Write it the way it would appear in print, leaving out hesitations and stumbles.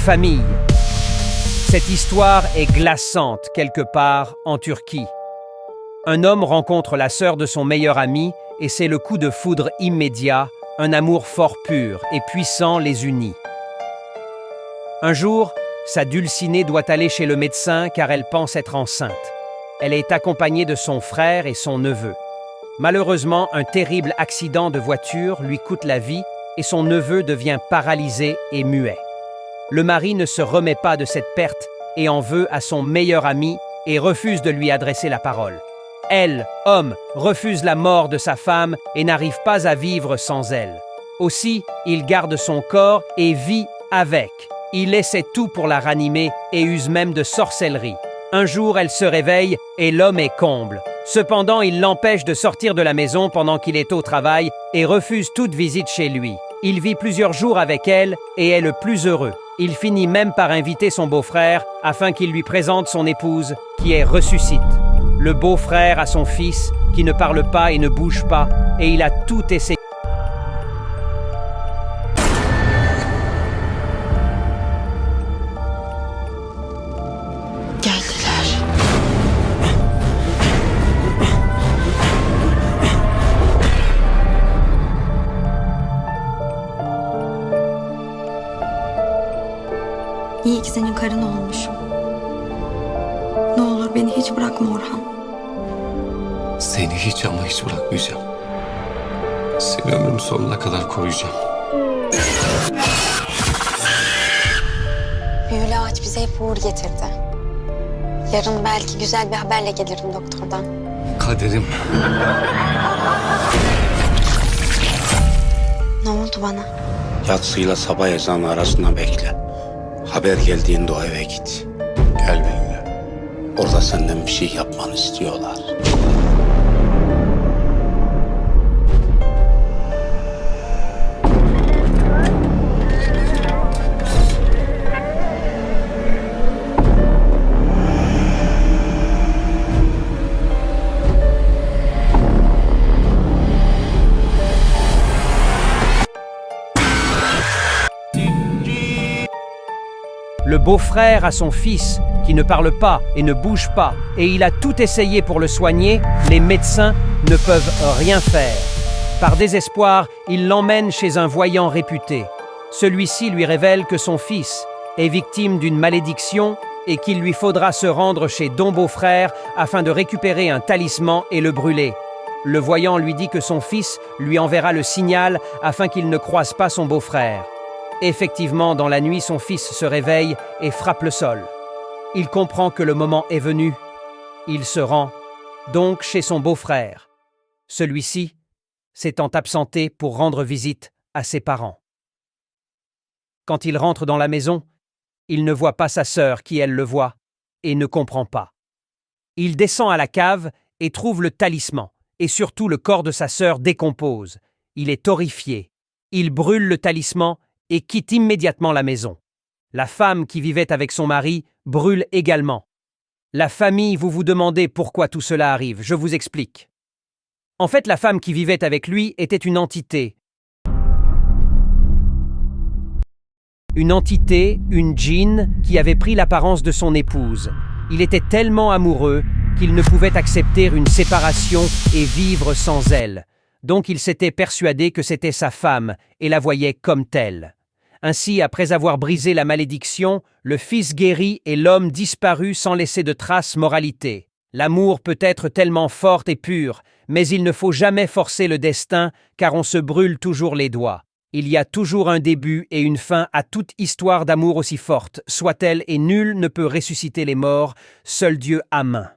famille. Cette histoire est glaçante quelque part en Turquie. Un homme rencontre la sœur de son meilleur ami et c'est le coup de foudre immédiat, un amour fort pur et puissant les unit. Un jour, sa dulcinée doit aller chez le médecin car elle pense être enceinte. Elle est accompagnée de son frère et son neveu. Malheureusement, un terrible accident de voiture lui coûte la vie et son neveu devient paralysé et muet. Le mari ne se remet pas de cette perte et en veut à son meilleur ami et refuse de lui adresser la parole. Elle, homme, refuse la mort de sa femme et n'arrive pas à vivre sans elle. Aussi, il garde son corps et vit avec. Il essaie tout pour la ranimer et use même de sorcellerie. Un jour, elle se réveille et l'homme est comble. Cependant, il l'empêche de sortir de la maison pendant qu'il est au travail et refuse toute visite chez lui. Il vit plusieurs jours avec elle et est le plus heureux. Il finit même par inviter son beau-frère afin qu'il lui présente son épouse qui est ressuscite. Le beau-frère a son fils qui ne parle pas et ne bouge pas et il a tout essayé. Geldiler. İyi ki senin karın olmuşum. Ne olur beni hiç bırakma Orhan. Seni hiç ama hiç bırakmayacağım. Seni ömrümün sonuna kadar koruyacağım. Büyülü ağaç bize hep uğur getirdi. Yarın belki güzel bir haberle gelirim doktordan. Kaderim. Ne oldu bana? Yatsıyla sabah ezanı arasında bekle. Haber geldiğinde o eve git. Gel benimle. Orada senden bir şey yapmanı istiyorlar. Le beau-frère a son fils qui ne parle pas et ne bouge pas et il a tout essayé pour le soigner, les médecins ne peuvent rien faire. Par désespoir, il l'emmène chez un voyant réputé. Celui-ci lui révèle que son fils est victime d'une malédiction et qu'il lui faudra se rendre chez Don Beau-frère afin de récupérer un talisman et le brûler. Le voyant lui dit que son fils lui enverra le signal afin qu'il ne croise pas son beau-frère. Effectivement, dans la nuit, son fils se réveille et frappe le sol. Il comprend que le moment est venu. Il se rend donc chez son beau-frère. Celui-ci s'étant absenté pour rendre visite à ses parents. Quand il rentre dans la maison, il ne voit pas sa sœur qui, elle, le voit et ne comprend pas. Il descend à la cave et trouve le talisman, et surtout le corps de sa sœur décompose. Il est horrifié. Il brûle le talisman et quitte immédiatement la maison. La femme qui vivait avec son mari brûle également. La famille, vous vous demandez pourquoi tout cela arrive, je vous explique. En fait, la femme qui vivait avec lui était une entité. Une djinn, qui avait pris l'apparence de son épouse. Il était tellement amoureux qu'il ne pouvait accepter une séparation et vivre sans elle. Donc il s'était persuadé que c'était sa femme et la voyait comme telle. Ainsi, après avoir brisé la malédiction, le fils guérit et l'homme disparut sans laisser de traces moralité. L'amour peut être tellement fort et pur, mais il ne faut jamais forcer le destin, car on se brûle toujours les doigts. Il y a toujours un début et une fin à toute histoire d'amour aussi forte, soit-elle, et nul ne peut ressusciter les morts, seul Dieu a main.